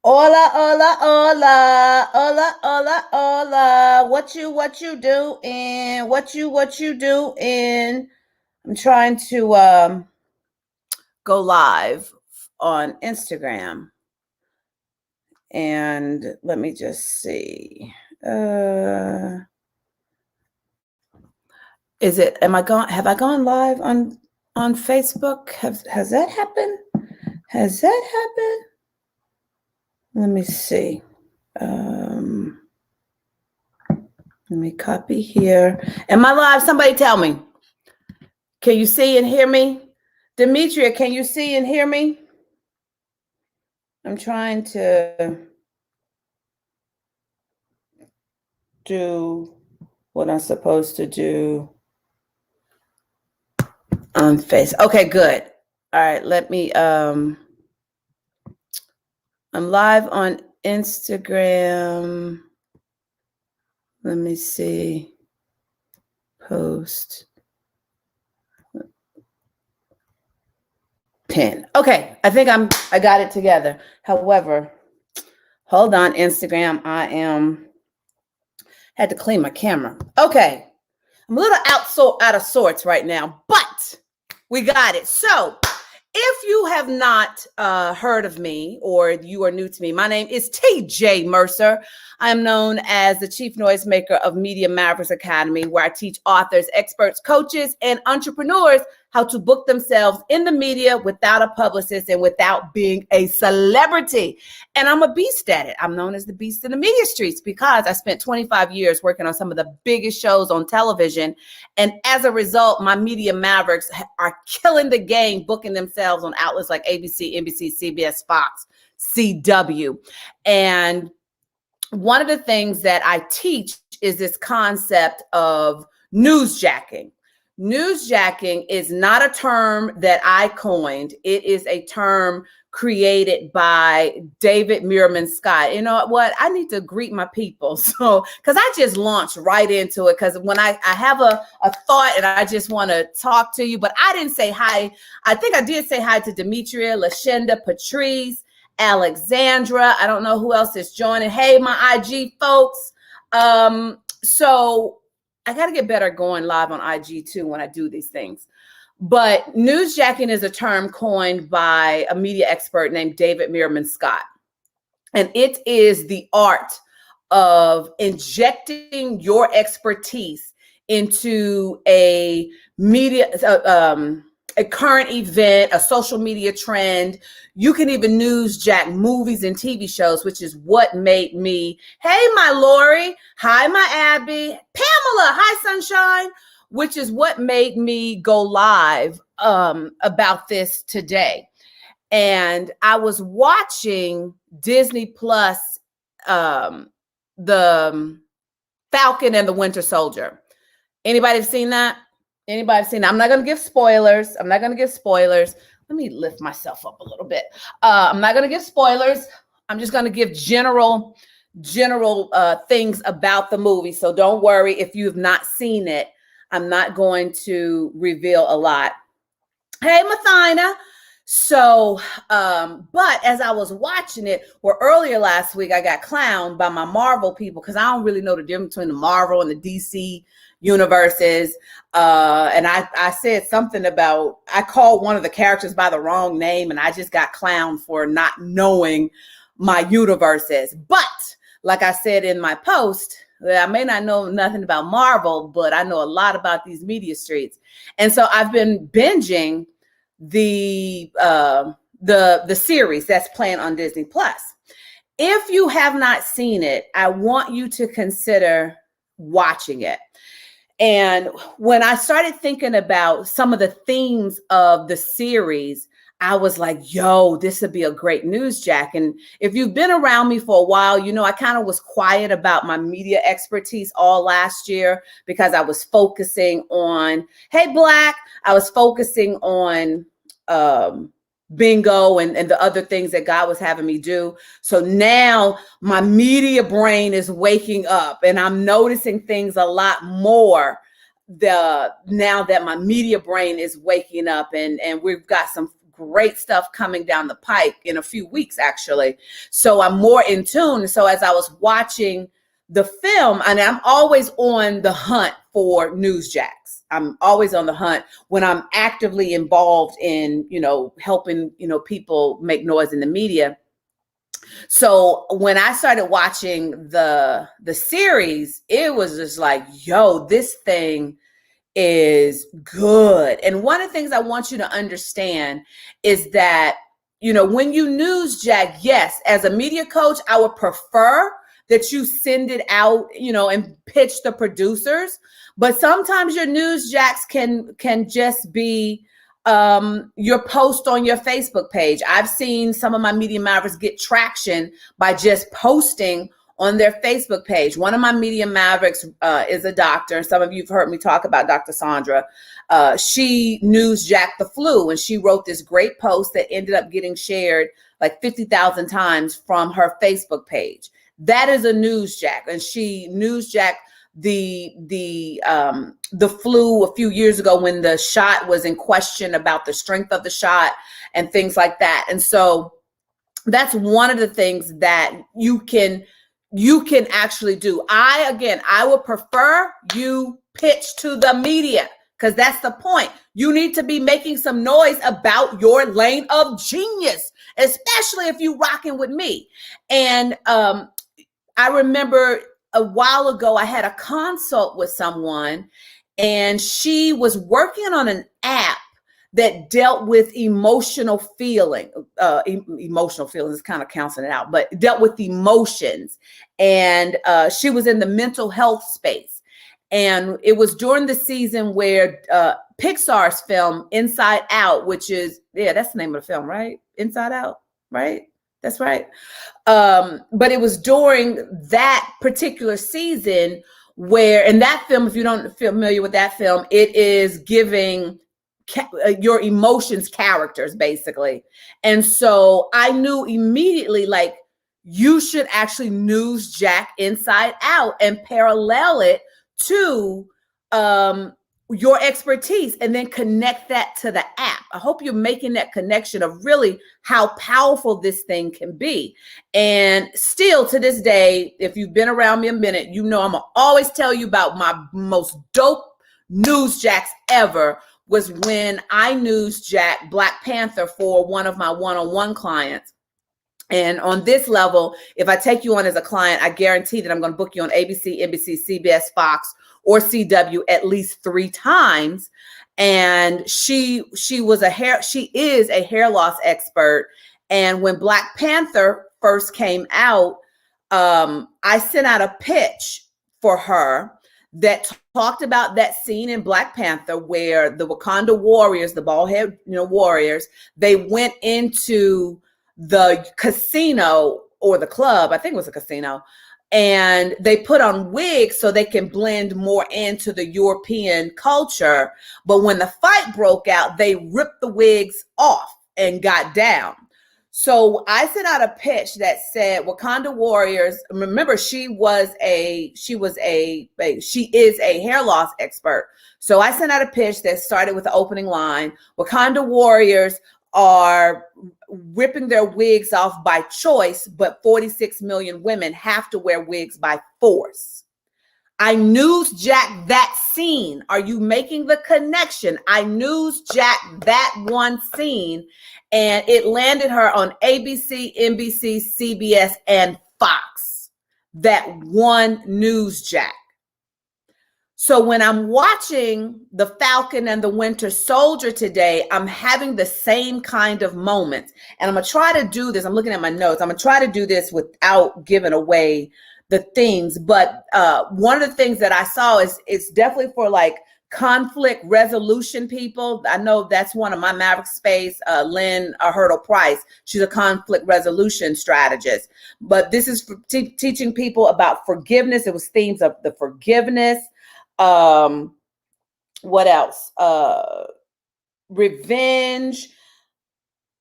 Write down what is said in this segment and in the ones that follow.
Hola, hola, hola, hola, hola, hola. What you doing? What you doing? I'm trying to go live on Instagram. And let me just see. Have I gone live on Facebook? Has that happened? Has that happened? Let me see. Let me copy here. Am I live? Somebody tell me. Can you see and hear me? Demetria, can you see and hear me? I'm trying to do what I'm supposed to do on Face. Okay, good. All right, let me, I'm live on Instagram. Let me see. Post. Pin. Okay, I think I got it together. However, hold on, Instagram. Had to clean my camera. Okay, I'm a little out of sorts right now, but we got it. So if you have not heard of me or you are new to me, my name is TJ Mercer. I am known as the chief noisemaker of Media Mavericks Academy, where I teach authors, experts, coaches, and entrepreneurs how to book themselves in the media without a publicist and without being a celebrity. And I'm a beast at it. I'm known as the beast in the media streets because I spent 25 years working on some of the biggest shows on television. And as a result, my Media Mavericks are killing the game, booking themselves on outlets like ABC, NBC, CBS, Fox, CW. And one of the things that I teach is this concept of newsjacking. Newsjacking is not a term that I coined. It is a term created by David Meerman Scott. You know what? I need to greet my people. So, because I just launched right into it, because when I have a thought and I just want to talk to you, but I didn't say hi. I think I did say hi to Demetria, Lashenda, Patrice, Alexandra. I don't know who else is joining. Hey, my IG folks. So I got to get better going live on IG too when I do these things. But newsjacking is a term coined by a media expert named David Meerman Scott. And it is the art of injecting your expertise into a media, a current event, a social media trend. You can even newsjack movies and TV shows, which is what made me, hey, my Lori, hi, my Abby, Pamela, hi, Sunshine, which is what made me go live about this today. And I was watching Disney Plus, the Falcon and the Winter Soldier. Anybody seen that? Anybody seen that? I'm not going to give spoilers. Let me lift myself up a little bit. I'm not going to give spoilers. I'm just going to give general things about the movie. So don't worry if you've not seen it. I'm not going to reveal a lot. Hey, Mathina. So, but as I was watching it, or earlier last week, I got clowned by my Marvel people because I don't really know the difference between the Marvel and the DC universes. And I said something about, I called one of the characters by the wrong name, and I just got clowned for not knowing my universes. But like I said in my post, I may not know nothing about Marvel, but I know a lot about these media streets. And so I've been binging the series that's playing on Disney Plus. If you have not seen it, I want you to consider watching it. And when I started thinking about some of the themes of the series, I was like, yo, this would be a great newsjack. And if you've been around me for a while, you know, I kind of was quiet about my media expertise all last year because I was focusing on, hey, Black, I was focusing on bingo and the other things that God was having me do. So now my media brain is waking up and I'm noticing things a lot more now that my media brain is waking up, and we've got some great stuff coming down the pike in a few weeks, actually. So I'm more in tune. So as I was watching the film, and I'm always on the hunt for newsjacks. I'm always on the hunt when I'm actively involved in, helping, people make noise in the media. So when I started watching the series, it was just like, yo, this thing is good. And one of the things I want you to understand is that, when you newsjack, yes, as a media coach, I would prefer that you send it out, and pitch the producers. But sometimes your newsjacks can just be your post on your Facebook page. I've seen some of my media mavericks get traction by just posting on their Facebook page. One of my media mavericks is a doctor. Some of you have heard me talk about Dr. Sandra. She newsjacked the flu, and she wrote this great post that ended up getting shared like 50,000 times from her Facebook page. That is a newsjack, and she newsjacked the flu a few years ago when the shot was in question about the strength of the shot and things like that. And so that's one of the things that you can actually do. I would prefer you pitch to the media, because that's the point. You need to be making some noise about your lane of genius, especially if you rocking with me. And I remember a while ago, I had a consult with someone, and she was working on an app that dealt with emotional feeling. Emotional feelings kind of counseling it out, but dealt with emotions. And she was in the mental health space. And it was during the season where Pixar's film Inside Out, which is, that's the name of the film, right? Inside Out, right? That's right. But it was during that particular season where, in that film, if you don't familiar with that film, it is giving your emotions characters, basically. And so I knew immediately, like, you should actually newsjack Inside Out and parallel it to your expertise, and then connect that to the app. I hope you're making that connection of really how powerful this thing can be. And still to this day, if you've been around me a minute, I'm gonna always tell you about my most dope newsjacks ever was when I newsjacked Black Panther for one of my one-on-one clients. And on this level, if I take you on as a client, I guarantee that I'm going to book you on ABC, NBC, CBS, Fox, or CW at least 3 times. And she is a hair loss expert. And when Black Panther first came out, I sent out a pitch for her that talked about that scene in Black Panther where the Wakanda warriors, the bald head warriors, they went into the casino or the club, I think it was a casino, and they put on wigs so they can blend more into the European culture. But when the fight broke out, they ripped the wigs off and got down. So I sent out a pitch that said Wakanda warriors. Remember, she is a hair loss expert. So I sent out a pitch that started with the opening line: Wakanda warriors are ripping their wigs off by choice, but 46 million women have to wear wigs by force. I newsjacked that scene. Are you making the connection? I newsjacked that one scene, and it landed her on ABC, NBC, CBS, and Fox. That one newsjack. So when I'm watching the Falcon and the Winter Soldier today, I'm having the same kind of moments. And I'm going to try to do this. I'm looking at my notes. I'm going to try to do this without giving away the things. But one of the things that I saw is it's definitely for like conflict resolution people. I know that's one of my Maverick space, Lynn Hurdle Price. She's a conflict resolution strategist. But this is for teaching people about forgiveness. It was themes of the forgiveness. What else? Revenge.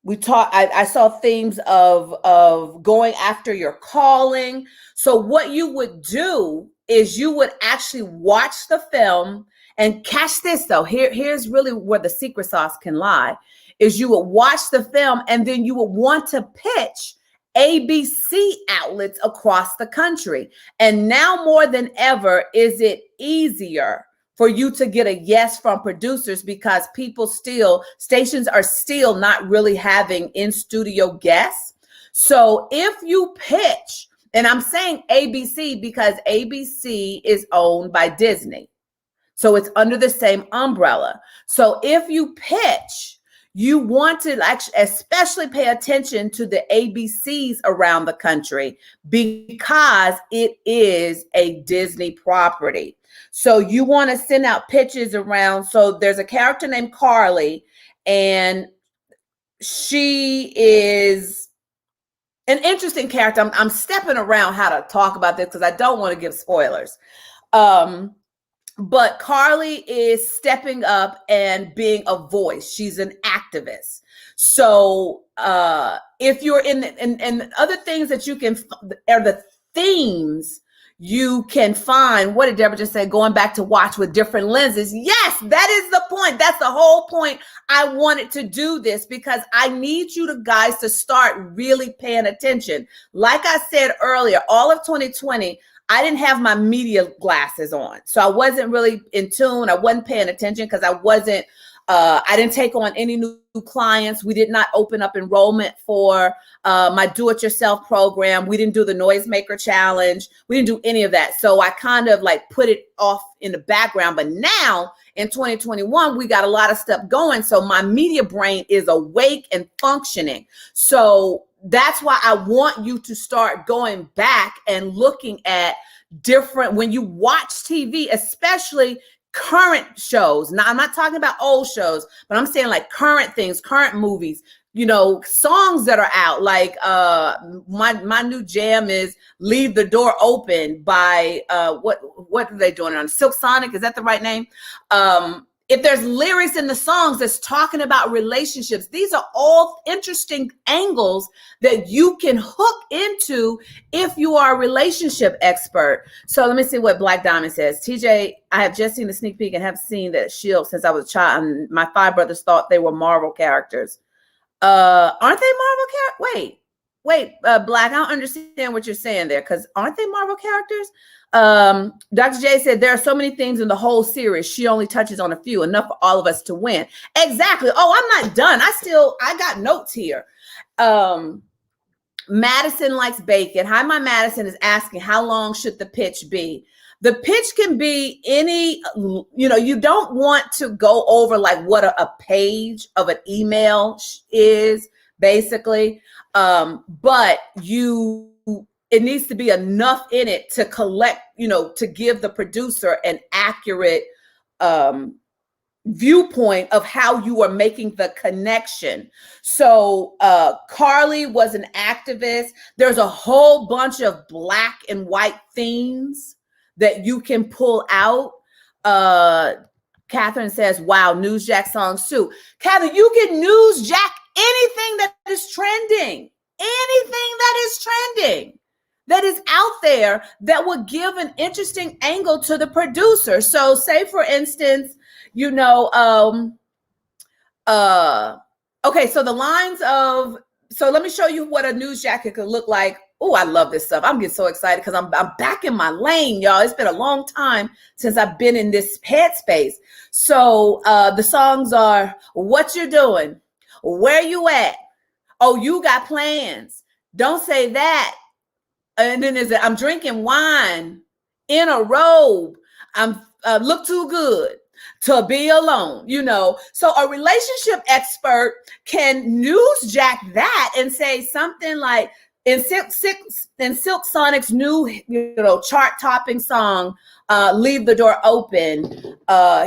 I saw themes of going after your calling. So what you would do is you would actually watch the film, and catch this though. Here's really where the secret sauce can lie, is you would watch the film and then you would want to pitch ABC outlets across the country. And now more than ever, is it easier for you to get a yes from producers because stations are still not really having in-studio guests. So if you pitch, and I'm saying ABC because ABC is owned by Disney. So it's under the same umbrella. So if you pitch, you want to actually especially pay attention to the ABCs around the country because it is a Disney property. So you want to send out pitches around. So there's a character named Carly, and she is an interesting character. I'm stepping around how to talk about this because I don't want to give spoilers. But Carly is stepping up and being a voice. She's an activist. So if you're and other things that you can, are the themes you can find. What did Deborah just say? Going back to watch with different lenses. Yes, that is the point. That's the whole point. I wanted to do this because I need you guys to start really paying attention. Like I said earlier, all of 2020, I didn't have my media glasses on. So I wasn't really in tune. I wasn't paying attention because I didn't take on any new clients. We did not open up enrollment for my do-it-yourself program. We didn't do the Noisemaker Challenge. We didn't do any of that. So I kind of like put it off in the background. But now in 2021, we got a lot of stuff going. So my media brain is awake and functioning. So that's why I want you to start going back and looking at different, when you watch TV, especially current shows. Now, I'm not talking about old shows, but I'm saying like current things, current movies, you know, songs that are out. Like my new jam is Leave the Door Open by, what are they doing on? Silk Sonic, is that the right name? If there's lyrics in the songs that's talking about relationships, these are all interesting angles that you can hook into if you are a relationship expert. So let me see what Black Diamond says. TJ, I have just seen the sneak peek and have seen that Shield since I was a child. And my 5 brothers thought they were Marvel characters. Aren't they Marvel characters? Wait, Black, I don't understand what you're saying there, because aren't they Marvel characters? Dr. J said there are so many things in the whole series. She only touches on a few, enough for all of us to win. Exactly. Oh, I'm not done. I got notes here. Madison likes bacon. Hi, my Madison is asking, how long should the pitch be? The pitch can be any, you don't want to go over like what a page of an email is, basically. But it needs to be enough in it to collect, to give the producer an accurate viewpoint of how you are making the connection. So Carly was an activist. There's a whole bunch of black and white themes that you can pull out. Catherine says, wow, Newsjack songs too. Catherine, you can Newsjack anything that is trending, that is out there that would give an interesting angle to the producer. So say, for instance, okay, so the lines of, so let me show you what a news jacket could look like. Oh, I love this stuff. I'm getting so excited because I'm back in my lane, y'all. It's been a long time since I've been in this headspace. So the songs are What You Doing, Where You At, Oh, You Got Plans, Don't Say That. And then there's I'm drinking wine in a robe. I'm look too good to be alone, So a relationship expert can newsjack that and say something like, in Silk Sonic's new, chart-topping song, Leave the Door Open,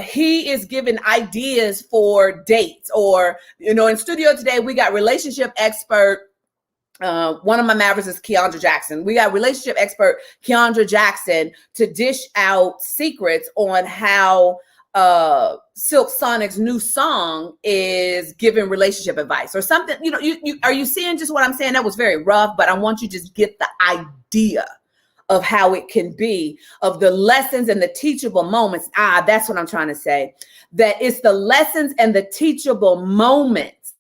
he is giving ideas for dates. Or, in studio today, we got relationship expert. One of my mavericks is Keandra Jackson. We got relationship expert Keandra Jackson to dish out secrets on how Silk Sonic's new song is giving relationship advice or something. Are you seeing just what I'm saying? That was very rough, but I want you to just get the idea of how it can be, of the lessons and the teachable moments. That's what I'm trying to say. That it's the lessons and the teachable moments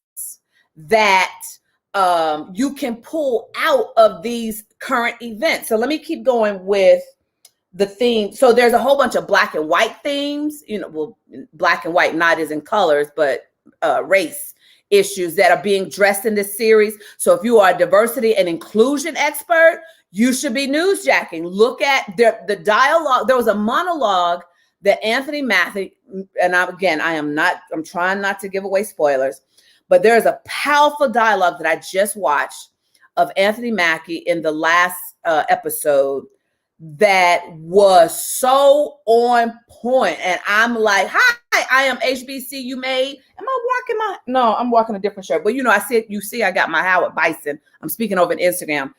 that you can pull out of these current events. So let me keep going with the theme. So there's a whole bunch of black and white themes, well, black and white, not as in colors, but race issues that are being addressed in this series. So if you are a diversity and inclusion expert, you should be newsjacking. Look at the dialogue. There was a monologue that Anthony Mackie, and I'm trying not to give away spoilers, but there's a powerful dialogue that I just watched of Anthony Mackie in the last episode that was so on point. And I'm like, hi, I am HBCU made. Am I walking no, I'm walking a different shirt. But you see, I got my Howard Bison. I'm speaking over an Instagram.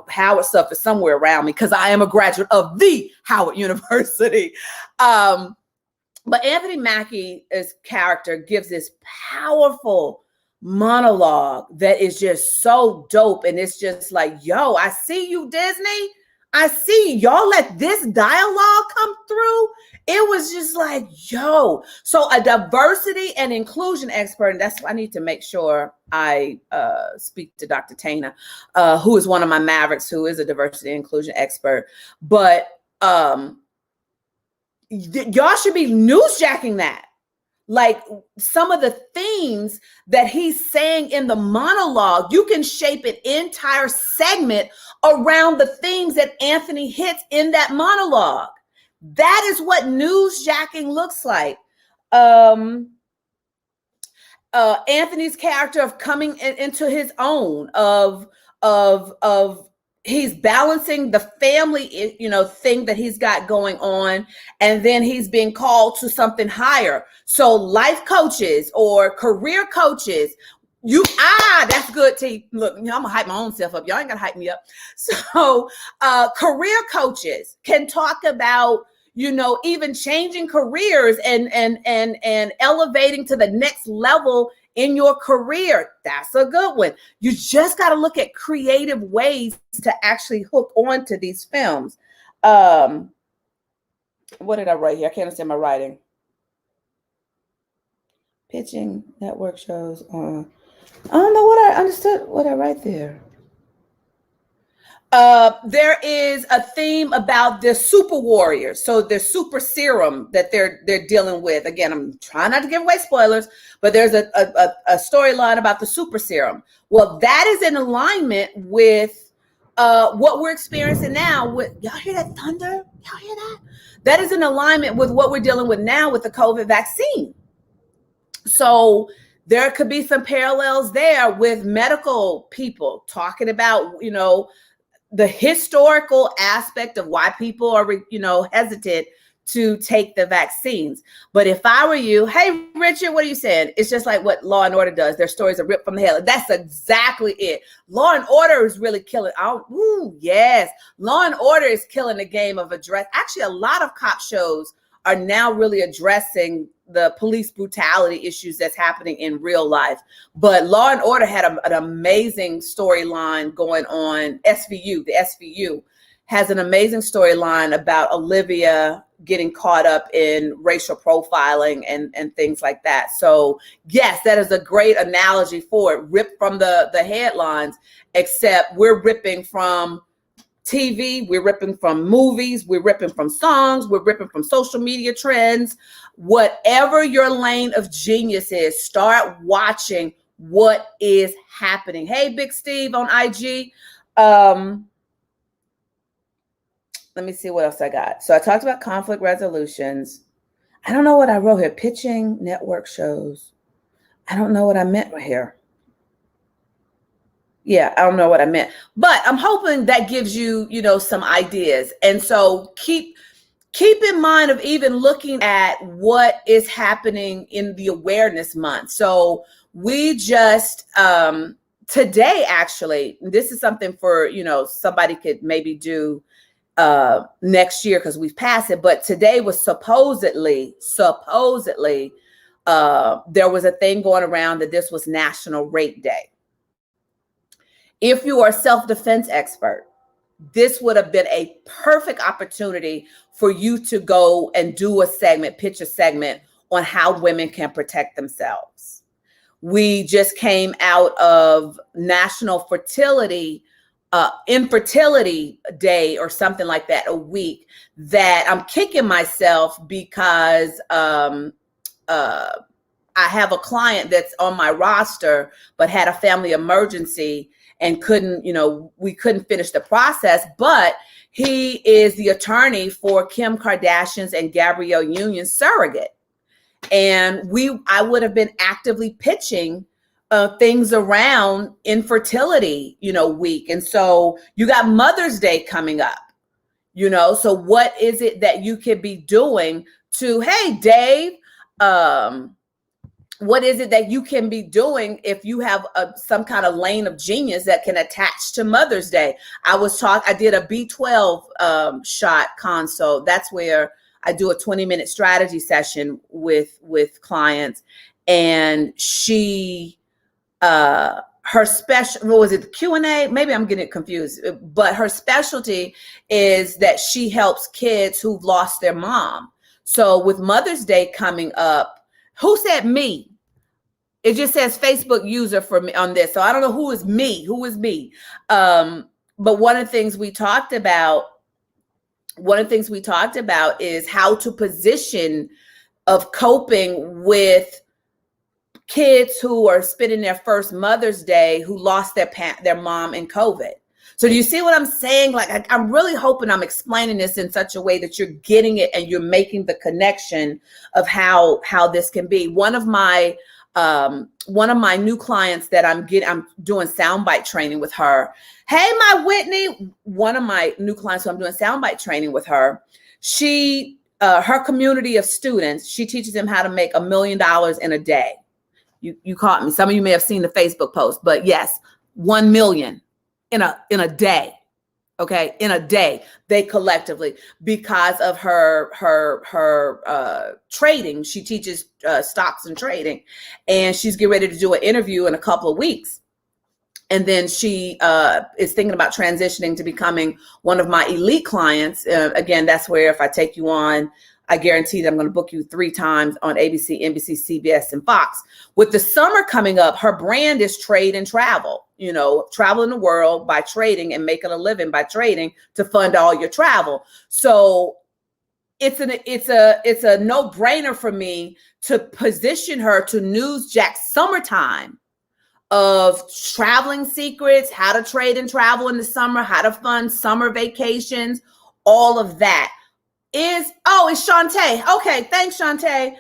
Howard stuff is somewhere around me because I am a graduate of the Howard University. But Anthony Mackie's character gives this powerful monologue that is just so dope. And it's just like, yo, I see you, Disney. I see y'all let this dialogue come through. It was just like, yo. So a diversity and inclusion expert, and that's I need to make sure I speak to Dr. Tana, who is one of my Mavericks, who is a diversity and inclusion expert. But y'all should be newsjacking that. Like some of the themes that he's saying in the monologue, you can shape an entire segment around the themes that Anthony hits in that monologue. That is what newsjacking looks like. Anthony's character of coming into his own, of he's balancing the family, thing that he's got going on, and then he's being called to something higher. So life coaches or career coaches, that's good, T. Look, I'm gonna hype my own self up. Y'all ain't gonna hype me up. So career coaches can talk about, even changing careers and elevating to the next level in your career. That's a good one. You just got to look at creative ways to actually hook on to these films. What did I write here? I can't understand my writing. Pitching network shows. I don't know what I understood. What I write there. There is a theme about the super warriors. So the super serum that they're dealing with. Again, I'm trying not to give away spoilers, but there's a storyline about the super serum. Well, that is in alignment with what we're experiencing now. Y'all hear that thunder? Y'all hear that? That is in alignment with what we're dealing with now with the COVID vaccine. So there could be some parallels there with medical people talking about, the historical aspect of why people are, hesitant to take the vaccines. But if I were you, hey, Richard, what are you saying? It's just like what Law and Order does. Their stories are ripped from the head. That's exactly it. Law and Order is really killing. Yes. Law and Order is killing the game of address. Actually, a lot of cop shows are now really addressing the police brutality issues that's happening in real life. But Law and Order had an amazing storyline going on. The SVU has an amazing storyline about Olivia getting caught up in racial profiling and things like that. So yes, that is a great analogy for it. Ripped from the headlines, except we're ripping from TV, we're ripping from movies, we're ripping from songs, we're ripping from social media trends. Whatever your lane of genius is, start watching what is happening. Hey, Big Steve on IG. Let me see what else I got. So I talked about conflict resolutions. I don't know what I wrote here. Pitching network shows. I don't know what I meant right here. Yeah, I don't know what I meant, but I'm hoping that gives you, some ideas. And so keep in mind of even looking at what is happening in the awareness month. So we just, today, actually, this is something for, somebody could maybe do next year because we've passed it. But today was supposedly, there was a thing going around that this was National Rape Day. If you are a self-defense expert, this would have been a perfect opportunity for you to go and do pitch a segment on how women can protect themselves. We just came out of National Infertility Day or something like that, a week, that I'm kicking myself because I have a client that's on my roster, but had a family emergency and we couldn't finish the process. But he is the attorney for Kim Kardashian's and Gabrielle Union's surrogate. And I would have been actively pitching things around infertility, week. And so you got Mother's Day coming up, so what is it that you could be doing hey, Dave, what is it that you can be doing if you have some kind of lane of genius that can attach to Mother's Day? I did a B12 shot consult. That's where I do a 20-minute strategy session with clients. And her special, what was it, the Q&A? Maybe I'm getting it confused, but her specialty is that she helps kids who've lost their mom. So with Mother's Day coming up, who said me? It just says Facebook user for me on this. So I don't know who is me. But one of the things we talked about is how to position of coping with kids who are spending their first Mother's Day who lost their mom in COVID. So do you see what I'm saying? Like, I'm really hoping I'm explaining this in such a way that you're getting it and you're making the connection of how this can be. One of my new clients that I'm doing soundbite training with her. Hey, my Whitney, one of my new clients who I'm doing soundbite training with her. Her community of students, she teaches them how to make $1 million in a day. You caught me. Some of you may have seen the Facebook post, but yes, 1 million in a day. Okay, in a day, they collectively, because of her trading. She teaches stocks and trading, and she's getting ready to do an interview in a couple of weeks. And then she is thinking about transitioning to becoming one of my elite clients. Again, that's where if I take you on, I guarantee that I'm going to book you 3 times on ABC, NBC, CBS, and Fox. With the summer coming up, her brand is trade and travel, traveling the world by trading and making a living by trading to fund all your travel. So it's a no-brainer for me to position her to Newsjack summertime of traveling secrets, how to trade and travel in the summer, how to fund summer vacations, all of that. It's Shantae. Okay, thanks, Shantae.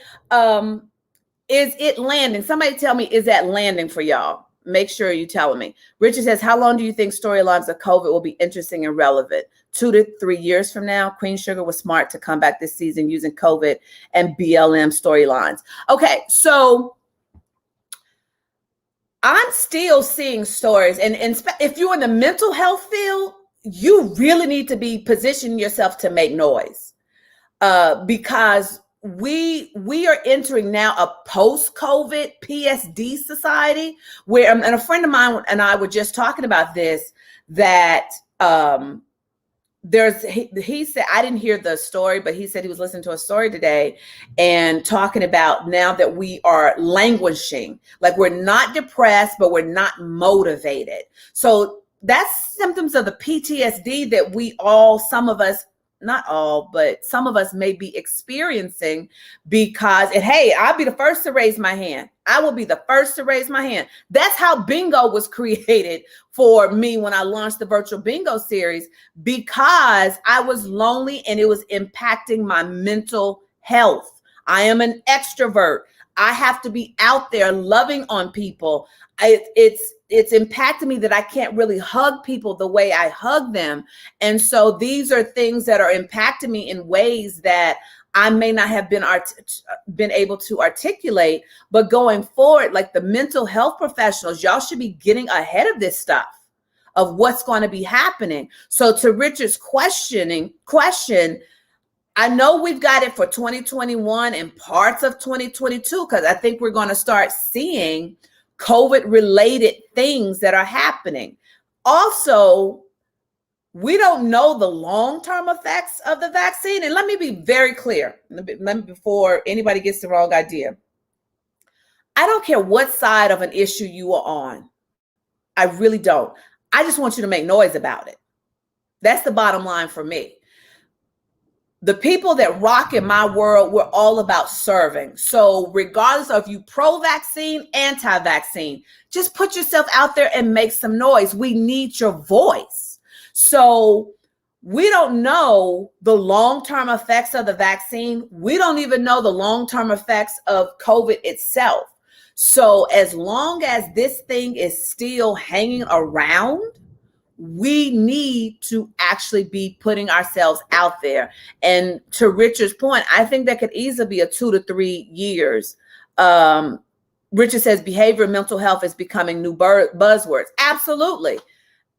Is it landing? Somebody tell me, is that landing for y'all? Make sure you're telling me. Richard says, how long do you think storylines of COVID will be interesting and relevant? 2 to 3 years from now? Queen Sugar was smart to come back this season using COVID and BLM storylines. Okay, so I'm still seeing stories. And if you're in the mental health field, you really need to be positioning yourself to make noise. Because we are entering now a post-COVID PSD society where, and a friend of mine and I were just talking about this, that he said, I didn't hear the story, but he said he was listening to a story today and talking about now that we are languishing, like we're not depressed, but we're not motivated. So that's symptoms of the PTSD that some of us, not all, but some of us may be experiencing hey, I'll be the first to raise my hand. I will be the first to raise my hand. That's how bingo was created for me when I launched the virtual bingo series, because I was lonely and it was impacting my mental health. I am an extrovert. I have to be out there loving on people. It's impacted me that I can't really hug people the way I hug them. And so these are things that are impacting me in ways that I may not have been able to articulate. But going forward, like the mental health professionals, y'all should be getting ahead of this stuff, of what's going to be happening. So to Richard's question, I know we've got it for 2021 and parts of 2022, because I think we're going to start seeing COVID-related things that are happening. Also, we don't know the long-term effects of the vaccine. And let me be very clear, before anybody gets the wrong idea. I don't care what side of an issue you are on. I really don't. I just want you to make noise about it. That's the bottom line for me. The people that rock in my world, we're all about serving. So regardless of you pro-vaccine, anti-vaccine, just put yourself out there and make some noise. We need your voice. So we don't know the long-term effects of the vaccine. We don't even know the long-term effects of COVID itself. So as long as this thing is still hanging around, we need to actually be putting ourselves out there. And to Richard's point, I think that could easily be a 2 to 3 years. Richard says behavior and mental health is becoming new buzzwords. Absolutely.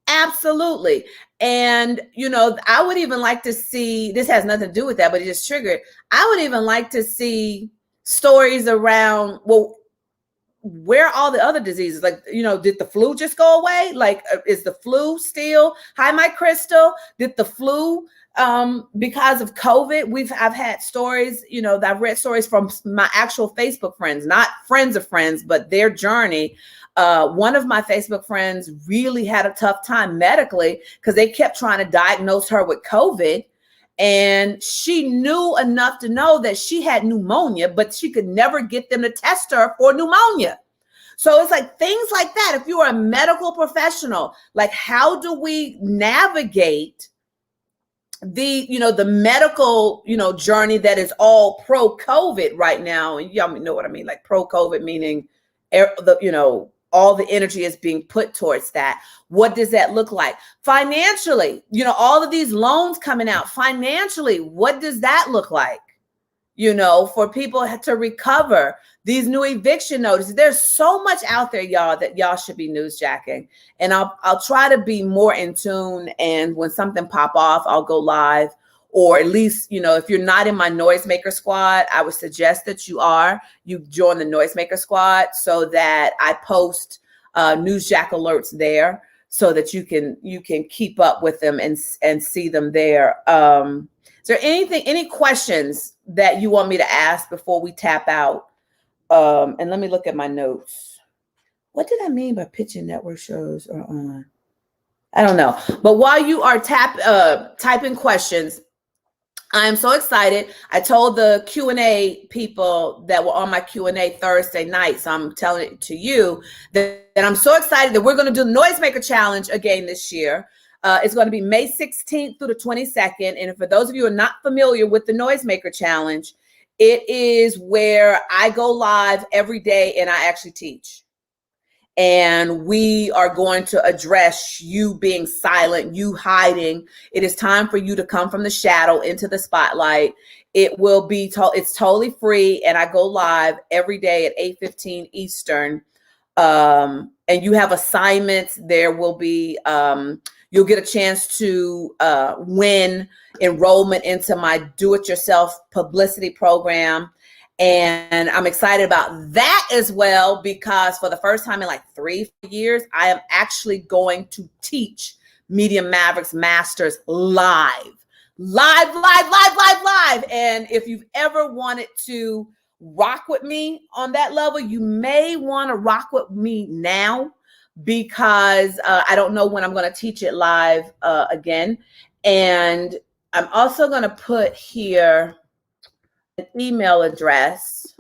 Absolutely. And, you know, I would even like to see, this has nothing to do with that, but it just triggered. I would even like to see stories around, well, where are all the other diseases? Like, you know, did the flu just go away? Like, is the flu still? Hi, my Crystal. Did the flu, because of COVID, I've had stories, you know, that I've read stories from my actual Facebook friends, not friends of friends, but their journey. One of my Facebook friends really had a tough time medically because they kept trying to diagnose her with COVID. And she knew enough to know that she had pneumonia, but she could never get them to test her for pneumonia. So it's like things like that. If you are a medical professional, like how do we navigate the, you know, the medical, you know, journey that is all pro-COVID right now? And y'all know what I mean, like pro-COVID meaning, you know, all the energy is being put towards that. What does that look like? Financially, you know, all of these loans coming out financially, what does that look like? You know, for people to recover these new eviction notices. There's so much out there, y'all, that y'all should be newsjacking. And I'll try to be more in tune. And when something pop off, I'll go live. Or at least, you know, if you're not in my noisemaker squad, I would suggest that you join the noisemaker squad so that I post Newsjack alerts there so that you can keep up with them and see them there. Is there any questions that you want me to ask before we tap out? And let me look at my notes. What did I mean by pitching network shows are on? I don't know. But while you are typing questions, I'm so excited. I told the Q&A people that were on my Q&A Thursday night, so I'm telling it to you that I'm so excited that we're going to do the Noisemaker Challenge again this year. It's going to be May 16th through the 22nd. And for those of you who are not familiar with the Noisemaker Challenge, it is where I go live every day and I actually teach. And we are going to address you being silent, you hiding. It is time for you to come from the shadow into the spotlight. It will be, it's totally free. And I go live every day at 8:15 Eastern. And you have assignments. There will be, you'll get a chance to win enrollment into my do-it-yourself publicity program. And I'm excited about that as well, because for the first time in like 3 years, I am actually going to teach Media Mavericks Masters live. And if you've ever wanted to rock with me on that level, you may want to rock with me now, because I don't know when I'm going to teach it live again. And I'm also going to put here an email address,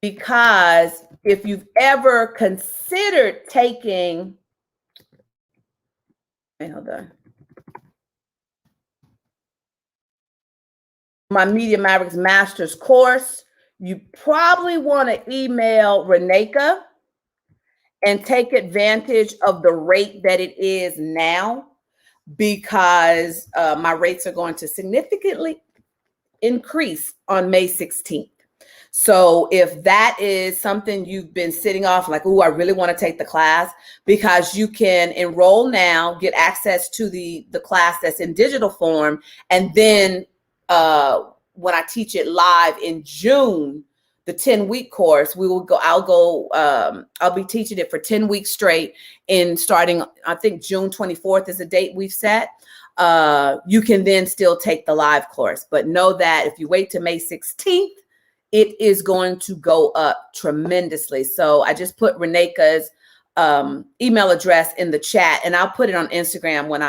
because if you've ever considered taking, hold on, my Media Mavericks Masters course, you probably want to email Reneka and take advantage of the rate that it is now, because my rates are going to significantly increase on May 16th. So if that is something you've been sitting off, like, oh, I really want to take the class, because you can enroll now, get access to the class that's in digital form. And then when I teach it live in June, the 10-week course, I'll be teaching it for 10 weeks straight, and starting, I think June 24th is the date we've set. You can then still take the live course, but know that if you wait to May 16th, it is going to go up tremendously. So I just put Reneka's email address in the chat, and I'll put it on Instagram well,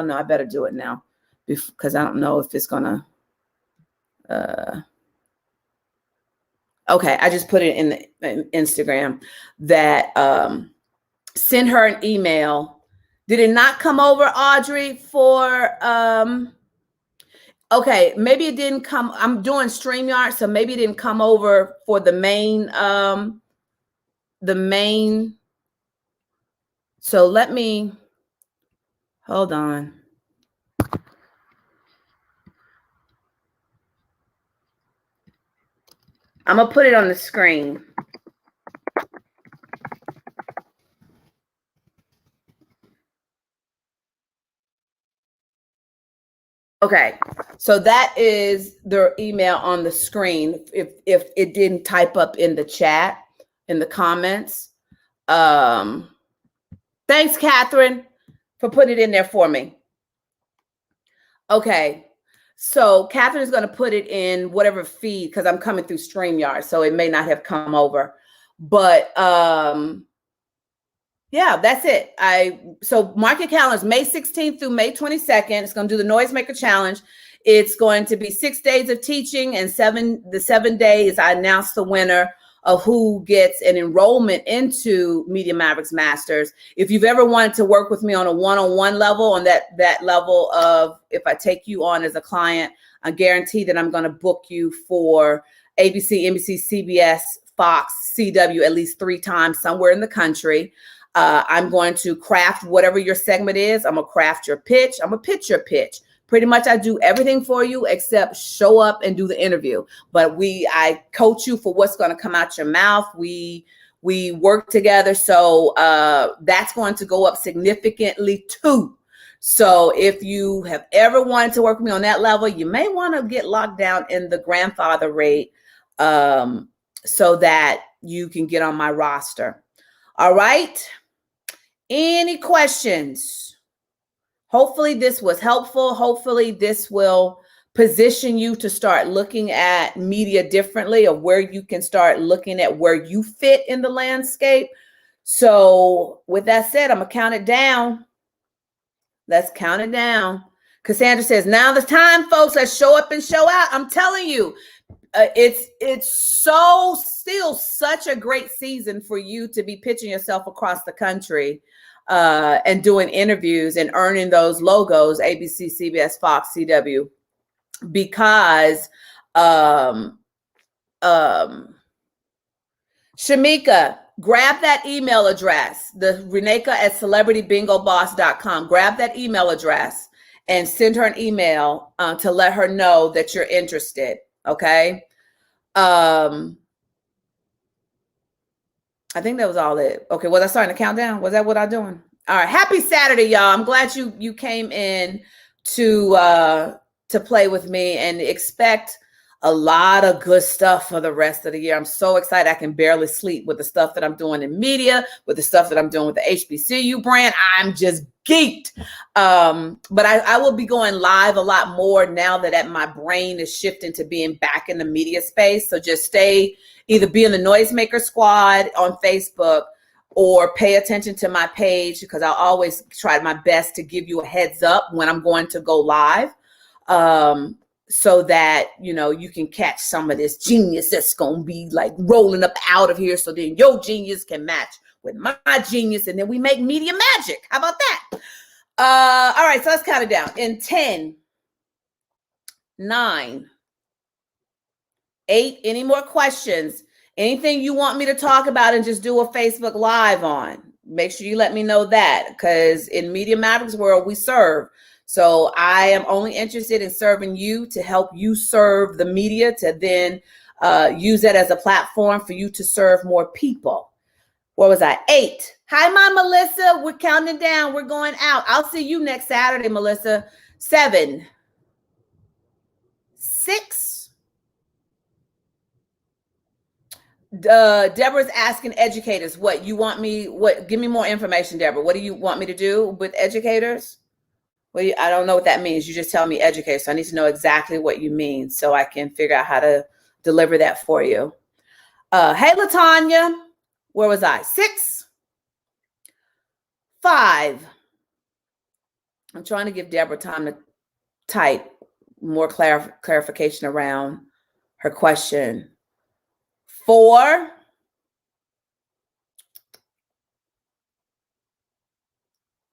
no, I better do it now because I don't know if it's gonna, okay, I just put it in Instagram that send her an email. Did it not come over, Audrey, for, okay, maybe it didn't come, I'm doing StreamYard, so maybe it didn't come over for the main, so let me, hold on. I'm gonna put it on the screen. Okay, so that is their email on the screen. If it didn't type up in the chat, in the comments. Thanks, Catherine, for putting it in there for me. Okay, so Catherine is going to put it in whatever feed because I'm coming through StreamYard, so it may not have come over. But yeah, that's it. So mark your calendars, May 16th through May 22nd. It's going to do the Noisemaker Challenge. It's going to be 6 days of teaching, and the 7 days I announce the winner of who gets an enrollment into Media Mavericks Masters. If you've ever wanted to work with me on a one-on-one level, on that level of if I take you on as a client, I guarantee that I'm going to book you for ABC, NBC, CBS, Fox, CW at least 3 times somewhere in the country. I'm going to craft whatever your segment is. I'm going to craft your pitch. I'm going to pitch your pitch. Pretty much I do everything for you except show up and do the interview. But I coach you for what's going to come out your mouth. We work together. So that's going to go up significantly too. So if you have ever wanted to work with me on that level, you may want to get locked down in the grandfather rate so that you can get on my roster. All right. Any questions? Hopefully this was helpful. Hopefully this will position you to start looking at media differently, or where you can start looking at where you fit in the landscape. So with that said, I'm going to count it down. Let's count it down. Cassandra says, now the time, folks. Let's show up and show out. I'm telling you, it's still such a great season for you to be pitching yourself across the country and doing interviews and earning those logos, ABC, CBS, Fox, CW, because Shamika, grab that email address, the Reneka@celebritybingoboss.com. Grab that email address and send her an email to let her know that you're interested. Okay. I think that was all it. Okay. Was I starting to count down? Was that what I'm doing? All right. Happy Saturday, y'all. I'm glad you came in to play with me, and expect a lot of good stuff for the rest of the year. I'm so excited. I can barely sleep with the stuff that I'm doing in media, with the stuff that I'm doing with the HBCU brand. I'm just geeked. But I will be going live a lot more now that my brain is shifting to being back in the media space. So just either be in the Noisemaker Squad on Facebook, or pay attention to my page, because I'll always try my best to give you a heads up when I'm going to go live. So that, you can catch some of this genius that's going to be like rolling up out of here. So then your genius can match with my genius, and then we make media magic. How about that? All right, so let's count it down. In 10, 9, 8, any more questions? Anything you want me to talk about and just do a Facebook Live on? Make sure you let me know that, because in Media Mavericks world, we serve. So I am only interested in serving you to help you serve the media, to then use that as a platform for you to serve more people. What was I? 8. Hi, Mom, Melissa. We're counting down. We're going out. I'll see you next Saturday, Melissa. 7, 6. Deborah's asking educators, give me more information, Deborah. What do you want me to do with educators? I don't know what that means. You just tell me educators. So I need to know exactly what you mean so I can figure out how to deliver that for you. Hey, Latanya, where was I? 6, 5. I'm trying to give Deborah time to type more clarification around her question. 4,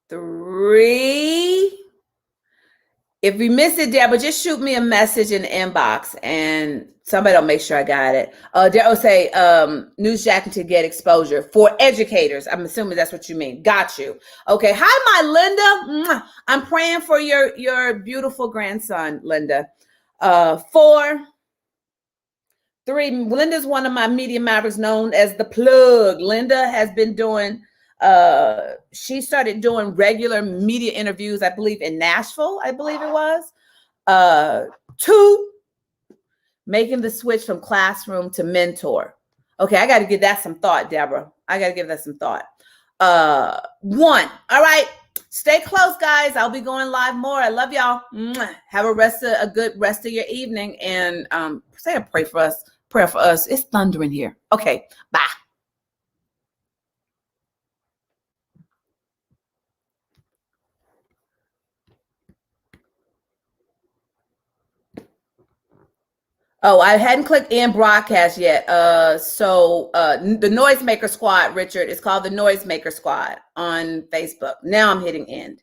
3. If you missed it, Deborah, just shoot me a message in the inbox and somebody will make sure I got it. Deborah say Newsjack to get exposure for educators. I'm assuming that's what you mean. Got you. Okay. Hi, my Linda. I'm praying for your beautiful grandson, Linda. 4, 3. Linda's one of my media mavericks known as the plug. Linda has been doing she started doing regular media interviews, I believe in Nashville, I believe it was. 2, making the switch from classroom to mentor. Okay, I got to give that some thought, Deborah. I got to give that some thought. 1. All right, stay close, guys. I'll be going live more. I love y'all. Have a good rest of your evening, and say a prayer for us. Prayer for us. It's thundering here. Okay, bye. Oh, I hadn't clicked end broadcast yet. So the Noisemaker Squad, Richard, it's called the Noisemaker Squad on Facebook. Now I'm hitting end.